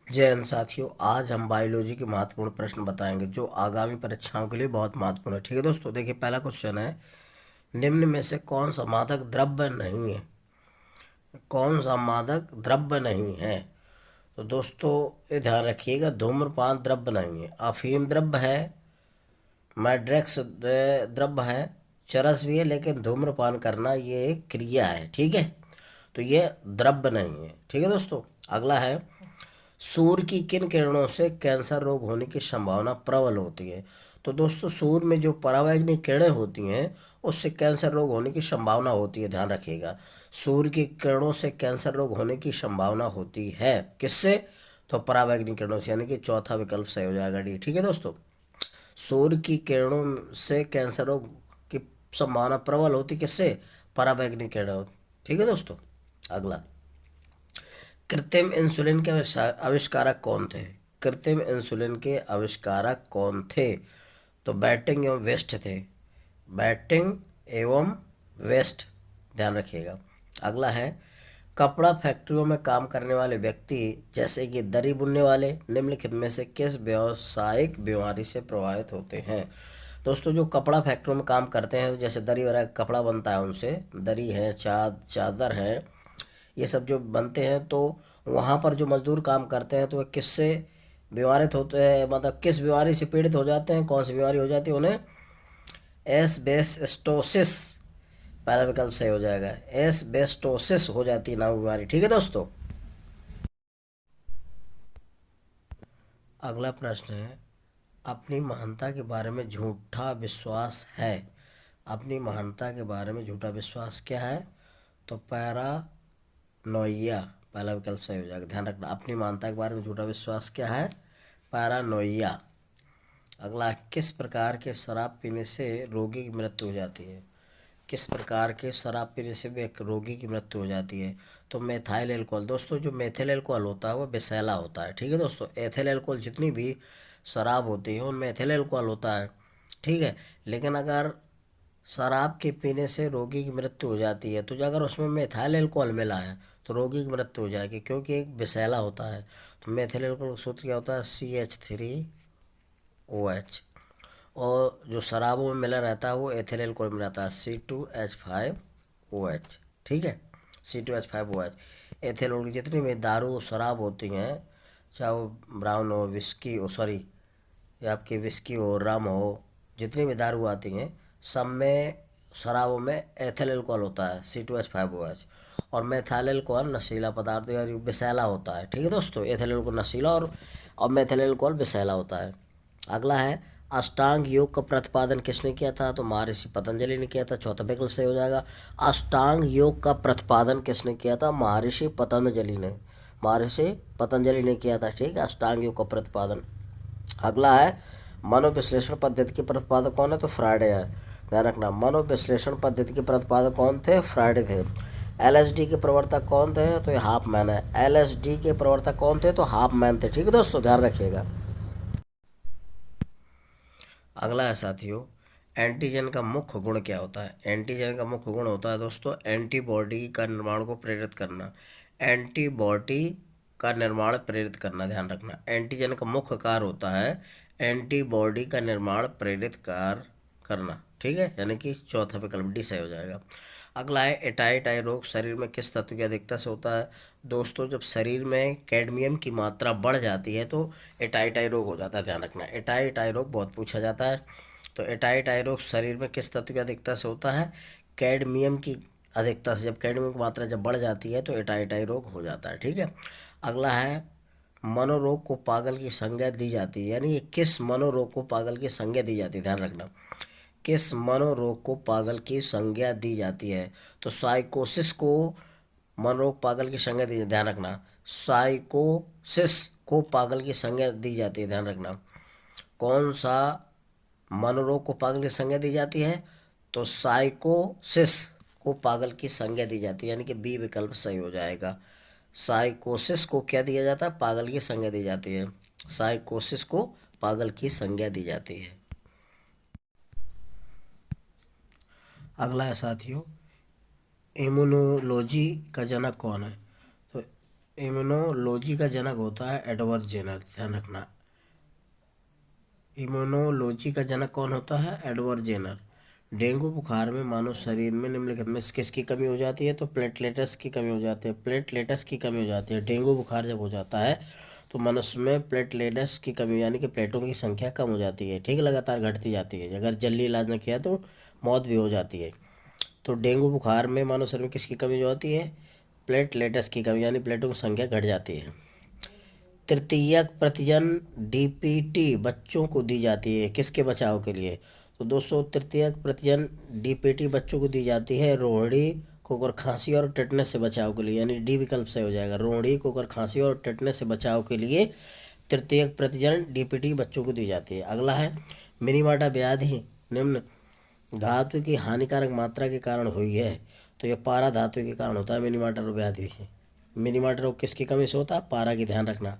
जय हिंद साथियों, आज हम बायोलॉजी के महत्वपूर्ण प्रश्न बताएंगे जो आगामी परीक्षाओं के लिए बहुत महत्वपूर्ण है। ठीक है दोस्तों, देखिए पहला क्वेश्चन है, निम्न में से कौन सा मादक द्रव्य नहीं है? कौन सा मादक द्रव्य नहीं है? तो दोस्तों ये ध्यान रखिएगा, धूम्रपान द्रव्य नहीं है, अफीम द्रव्य है, मैड्रेक्स द्रव्य है, चरस भी है, लेकिन धूम्रपान करना ये एक क्रिया है। ठीक है, तो ये द्रव्य नहीं है। ठीक है दोस्तों, अगला है, सूर्य की किन किरणों से कैंसर रोग होने की संभावना प्रबल होती है? तो दोस्तों सूर्य में जो परावैंगनिक किरणें होती हैं उससे कैंसर रोग होने की संभावना होती है। ध्यान रखिएगा, सूर्य की किरणों से कैंसर रोग होने की संभावना होती है। किससे? तो परावैंगनिक किरणों से, यानी कि चौथा विकल्प सही हो जाएगा, डी। ठीक है दोस्तों, सूर्य की किरणों से कैंसर रोग की संभावना प्रबल होती किससे? परावैंगनिक किरणों। ठीक है दोस्तों, अगला, कृत्रिम इंसुलिन के आविष्कारक कौन थे? कृत्रिम इंसुलिन के आविष्कारक कौन थे? तो बैटिंग एवं वेस्ट थे। बैटिंग एवं वेस्ट, ध्यान रखिएगा। अगला है, कपड़ा फैक्ट्रियों में काम करने वाले व्यक्ति जैसे कि दरी बुनने वाले निम्नलिखित में से किस व्यावसायिक बीमारी से प्रभावित होते हैं? दोस्तों जो कपड़ा फैक्ट्रियों में काम करते हैं, जैसे दरी वगैरह कपड़ा बनता है, उनसे दरी है, चादर है, ये सब जो बनते हैं, तो वहाँ पर जो मजदूर काम करते हैं तो वे किससे बीमारित होते हैं, मतलब किस बीमारी से पीड़ित हो जाते हैं? कौन सी बीमारी हो जाती है उन्हें? एस्बेस्टोसिस, पहला विकल्प सही हो जाएगा, एस्बेस्टोसिस हो जाती है ना बीमारी। ठीक है दोस्तों, अगला प्रश्न है, अपनी महानता के बारे में झूठा विश्वास है। अपनी महानता के बारे में झूठा विश्वास क्या है? तो पैरानोइया, पहला विकल्प सही हो जाएगा। ध्यान रखना, अपनी महानता के बारे में झूठा विश्वास क्या है? पैरानोइया। अगला, किस प्रकार के शराब पीने से रोगी की मृत्यु हो जाती है? किस प्रकार के शराब पीने से भी एक रोगी की मृत्यु हो जाती है? तो मेथाइल एल्कोहल। दोस्तों जो मेथिल एल्कोहल होता है वो विषैला होता है। ठीक है दोस्तों, एथिल एल्कोहल जितनी भी शराब होती है उनमें एथिल एल्कोहल होता है। ठीक है, लेकिन अगर शराब के पीने से रोगी की मृत्यु हो जाती है तो जो अगर उसमें मेथाइल एल्कोहल मिला है तो रोगी की मृत्यु हो जाएगी, क्योंकि एक विषैला होता है। तो मेथिल एल्कोहल का सूत्र क्या होता है? CH3OH। और जो शराबों में मिला रहता है वो एथिल एल्कोहल में रहता है, C2H5OH। ठीक है, C2H5OH। एथिल एल्कोहल की जितनी भी दारू शराब होती हैं, चाहे वो ब्राउन हो, विस्की हो, सॉरी, या आपकी विस्की हो, रम हो, जितनी भी दारू आती हैं सब में, शराबों में एथिल एल्कोहल होता है, C2H5OH। और मेथाइल एल्कोहल नशीला पदार्थ या विषैला होता है। ठीक है दोस्तों, एथिल एल्कोहल नशीला और मेथिल एल्कोहल विषैला होता है। अगला है, अष्टांग योग का प्रतिपादन किसने किया था? तो महर्षि पतंजलि ने किया था, चौथा विकल्प सही हो जाएगा। अष्टांग योग का प्रतिपादन किसने किया था? महर्षि पतंजलि ने, महर्षि पतंजलि ने किया था। ठीक है, अष्टांग योग का प्रतिपादन। अगला है, मनोविश्लेषण पद्धति के प्रतिपादक कौन है? तो फ्राइडे है। ध्यान रखना, मनोविश्लेषण पद्धति के प्रतिपादक कौन थे? फ्राइडे थे। LSD के प्रवर्तक कौन थे? तो ये हाफमैन है। LSD के प्रवर्तक कौन थे? तो हाफमैन थे। ठीक है दोस्तों, ध्यान रखिएगा। अगला है साथियों, एंटीजन का मुख्य गुण क्या होता है? एंटीजन का मुख्य गुण होता है दोस्तों एंटीबॉडी का निर्माण को प्रेरित करना। एंटीबॉडी का निर्माण प्रेरित करना, ध्यान रखना, एंटीजन का मुख्य कार्य होता है एंटीबॉडी का निर्माण प्रेरित कार्य करना। ठीक है, यानी कि चौथा विकल्प डी सही हो जाएगा। अगला है, एटाइटाई रोग शरीर में किस तत्व की अधिकता से होता है? दोस्तों जब शरीर में कैडमियम की मात्रा बढ़ जाती है तो एटाइटाई रोग हो जाता है। ध्यान रखना, एटाइटाई रोग बहुत पूछा जाता है। तो एटाइटाई रोग शरीर में किस तत्व की अधिकता से होता है? कैडमियम की अधिकता से। जब कैडमियम की मात्रा जब बढ़ जाती है तो एटाइटाई रोग हो जाता है। ठीक है, अगला है, मनोरोग को पागल की संज्ञा दी जाती है, यानी ये किस मनोरोग को पागल की संज्ञा दी जाती है? ध्यान रखना, किस मनोरोग को पागल की संज्ञा दी जाती है? तो साइकोसिस को मनोरोग पागल की संज्ञा दी, ध्यान रखना, साइकोसिस को पागल की संज्ञा दी जाती है। ध्यान रखना, कौन सा मनोरोग को पागल की संज्ञा दी जाती है? तो साइकोसिस को पागल की संज्ञा दी जाती है, यानी कि बी विकल्प सही हो जाएगा। साइकोसिस को क्या दिया जाता है? पागल की संज्ञा दी जाती है। साइकोसिस को पागल की संज्ञा दी जाती है। अगला है साथियों, इम्यूनोलॉजी का जनक कौन है? तो इम्यूनोलॉजी का जनक होता है एडवर्ड जेनर, ध्यान रखना। इम्यूनोलॉजी का जनक कौन होता है? Edward Jenner. डेंगू बुखार में मानव शरीर में निम्नलिखित में से किसकी कमी हो जाती है? तो प्लेटलेट्स की कमी हो जाती है। प्लेटलेट्स की कमी हो जाती है। डेंगू बुखार जब हो जाता है तो मनुष्य में प्लेटलेट्स की कमी यानी कि प्लेटों की संख्या कम हो जाती है, ठीक, लगातार घटती जाती है। अगर जल्दी इलाज न किया तो मौत भी हो जाती है। तो डेंगू बुखार में मानव शरीर में किसकी कमी जो होती है? प्लेटलेट्स की कमी यानी प्लेटों की संख्या घट जाती है। तृतीयक प्रतिजन डीपीटी बच्चों को दी जाती है, किसके बचाव के लिए? तो दोस्तों तृतीयक प्रतिजन डीपीटी बच्चों को दी जाती है रोहिणी, कुकुर खांसी और टेटनस से बचाव के लिए, यानी डी विकल्प से हो जाएगा। रोहिणी, कुकुर खांसी और टेटनस से बचाव के लिए तृतीयक प्रतिजन डीपीटी बच्चों को दी जाती है। अगला है मिनीमाटा व्याधि निम्न धातु की हानिकारक मात्रा के कारण हुई है। तो यह पारा धातु के कारण होता है मिनीमाटा व्याधि। मिनीमाटा रोग किसकी कमी से होता है? पारा की, ध्यान रखना।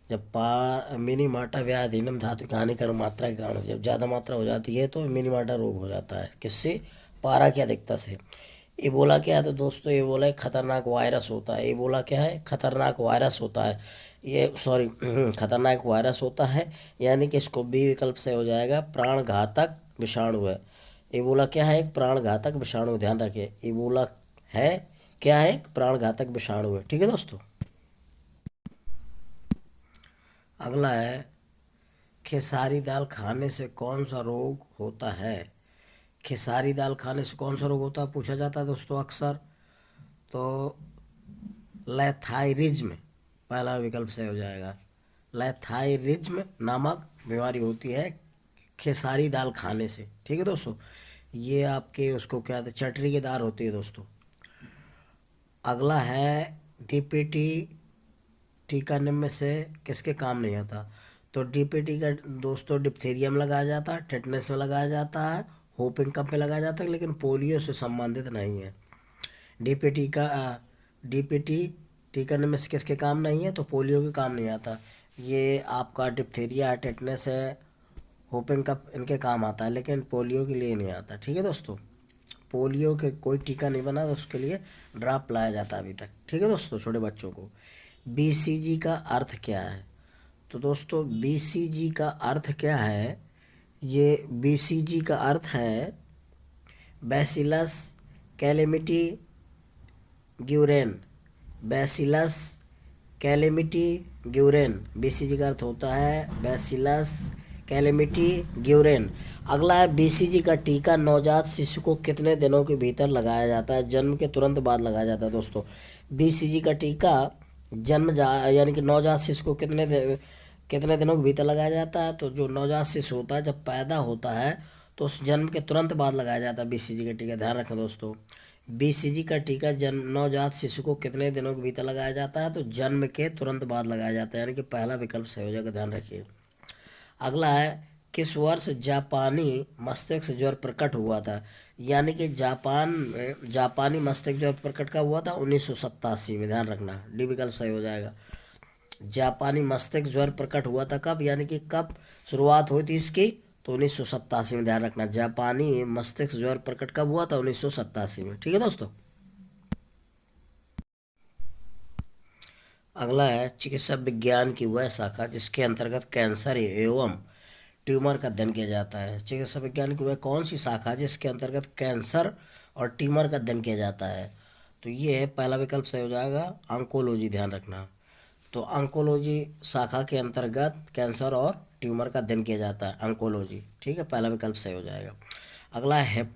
जब मिनीमाटा व्याधि निम्न धातु की हानिकारक मात्रा के कारण, जब ज़्यादा मात्रा हो जाती है तो मिनीमाटा रोग हो जाता है। किससे? पारा की अधिकता से। इबोला क्या है? तो दोस्तों इबोला एक खतरनाक वायरस होता है। इबोला क्या है? खतरनाक वायरस होता है। ये सॉरी खतरनाक वायरस होता है, यानी कि इसको बी विकल्प से हो जाएगा प्राणघातक विषाणु है। इबोला क्या है? एक प्राणघातक विषाणु, ध्यान रखिए। इबोला है क्या है? एक प्राणघातक विषाणु है, ठीक है दोस्तों। अगला है खेसारी दाल खाने से कौन सा रोग होता है? खेसारी दाल खाने से कौन सा रोग होता है पूछा जाता है दोस्तों अक्सर। तो लेथाइरिज्म पहला विकल्प से हो जाएगा। लेथाइरिज्म नामक बीमारी होती है खेसारी दाल खाने से, ठीक है दोस्तों। ये आपके उसको क्या कहते हैं? चटरी की दाल होती है दोस्तों। अगला है डीपीटी टीका निम्न में से किसके काम नहीं आता? तो डीपीटी का दोस्तों डिप्थीरिया में लगाया जाता है, टेटनस में लगाया जाता है, होपिंग कप में लगाया जाता है, लेकिन पोलियो से संबंधित नहीं है। डीपीटी टीका निम्न में से किसके काम नहीं है? तो पोलियो के काम नहीं आता। ये आपका डिप्थीरिया है, टेटनस है, होपिंग कप इनके काम आता है, लेकिन पोलियो के लिए नहीं आता, ठीक है दोस्तों। पोलियो के कोई टीका नहीं बना तो उसके लिए ड्राप लाया जाता है अभी तक, ठीक है दोस्तों, छोटे बच्चों को। बीसीजी का अर्थ क्या है? तो दोस्तों बीसीजी का अर्थ क्या है? ये बीसीजी का अर्थ है bacillus Calmette Guerin. Bacillus Calmette Guerin, BCG का अर्थ होता है बैसिलस कैलेमिटी ग्यूरेन। अगला है बीसीजी का टीका नवजात शिशु को कितने दिनों के भीतर लगाया जाता है? जन्म के तुरंत बाद लगाया जाता है दोस्तों। बीसीजी का टीका यानी कि नवजात शिशु को कितने दिनों के भीतर लगाया जाता है? तो जो नवजात शिशु होता है जब पैदा होता है तो उस जन्म के तुरंत बाद लगाया जाता है बीसीजी का टीका, ध्यान रखें दोस्तों। बीसीजी का टीका नवजात शिशु को कितने दिनों के भीतर लगाया जाता है? तो जन्म के तुरंत बाद लगाया जाता है, यानी कि पहला विकल्प सही हो जाएगा, ध्यान रखिए। अगला है किस वर्ष जापानी मस्तिष्क ज्वर प्रकट हुआ था? यानी कि जापान में जापानी मस्तिष्क ज्वर प्रकट कब हुआ था? 1987 में, ध्यान रखना, डी विकल्प सही हो जाएगा। जापानी मस्तिष्क ज्वर प्रकट हुआ था कब, यानी कि कब शुरुआत हुई थी इसकी? तो 1987 में, ध्यान रखना। जापानी मस्तिष्क ज्वर प्रकट कब हुआ था? 1987 में, ठीक है दोस्तों। अगला है चिकित्सा विज्ञान की वह शाखा जिसके अंतर्गत कैंसर एवं ट्यूमर का अध्ययन किया जाता है। चिकित्सा विज्ञान की वह कौन सी शाखा जिसके अंतर्गत कैंसर और ट्यूमर का अध्ययन किया जाता है? तो ये पहला विकल्प सही हो जाएगा ऑन्कोलॉजी, ध्यान रखना। तो ऑन्कोलॉजी शाखा के अंतर्गत कैंसर और ट्यूमर का अध्ययन किया जाता है, ऑन्कोलॉजी, ठीक है, पहला विकल्प सही हो जाएगा। अगला है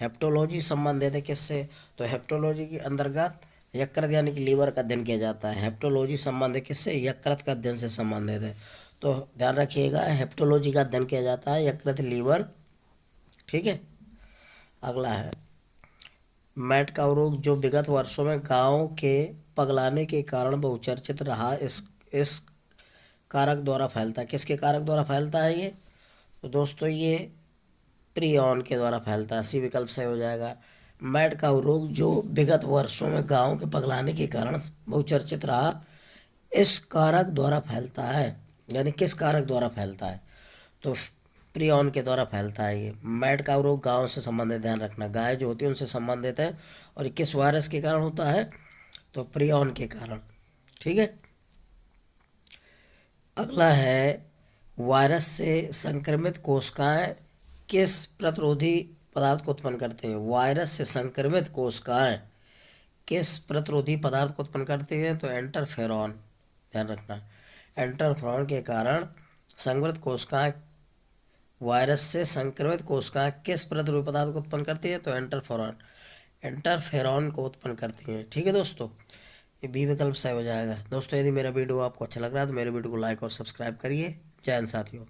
हेप्टोलॉजी संबंधित है किससे? तो हेप्टोलॉजी के अंतर्गत यकृत यानी कि लीवर का अध्ययन किया जाता है। हेप्टोलॉजी संबंधित किससे? यकृत का अध्ययन से संबंधित है। तो ध्यान रखिएगा हेप्टोलॉजी का अध्ययन किया जाता है यकृत, लीवर, ठीक है। अगला है मैटकाव रोग जो विगत वर्षों में गांव के पगलाने के कारण बहुचर्चित रहा, इस कारक द्वारा फैलता है। किसके कारक द्वारा फैलता है ये? तो दोस्तों ये प्रियॉन के द्वारा फैलता है, सी विकल्प सही हो जाएगा। मैटकाव रोग जो विगत वर्षों में गांव के पगलाने के कारण बहुचर्चित रहा, इस कारक द्वारा फैलता है, यानी किस कारक द्वारा फैलता है? तो प्रियॉन के द्वारा फैलता है। ये मैटकाव रोग गांव से संबंधित, ध्यान रखना, गाय जो होती है उनसे संबंधित है। और किस वायरस के कारण होता है? तो प्रियॉन के कारण, ठीक है। अगला है वायरस से संक्रमित कोशिकाएं किस प्रतिरोधी पदार्थ को उत्पन्न करते हैं। वायरस से संक्रमित कोशिकाएं किस प्रतिरोधी पदार्थ को उत्पन्न करती हैं, तो इंटरफेरॉन, ध्यान रखना। इंटरफेरॉन के कारण संक्रमित कोशिकाएं, वायरस से संक्रमित कोशिकाएं किस प्रतिरोधी पदार्थ को उत्पन्न करती है, तो इंटरफेरॉन को उत्पन्न करती हैं। ठीक है दोस्तों, ये बी विकल्प सही हो जाएगा। दोस्तों यदि मेरा वीडियो आपको अच्छा लग रहा है तो मेरे वीडियो को लाइक और सब्सक्राइब करिए। जय हिंद साथियों।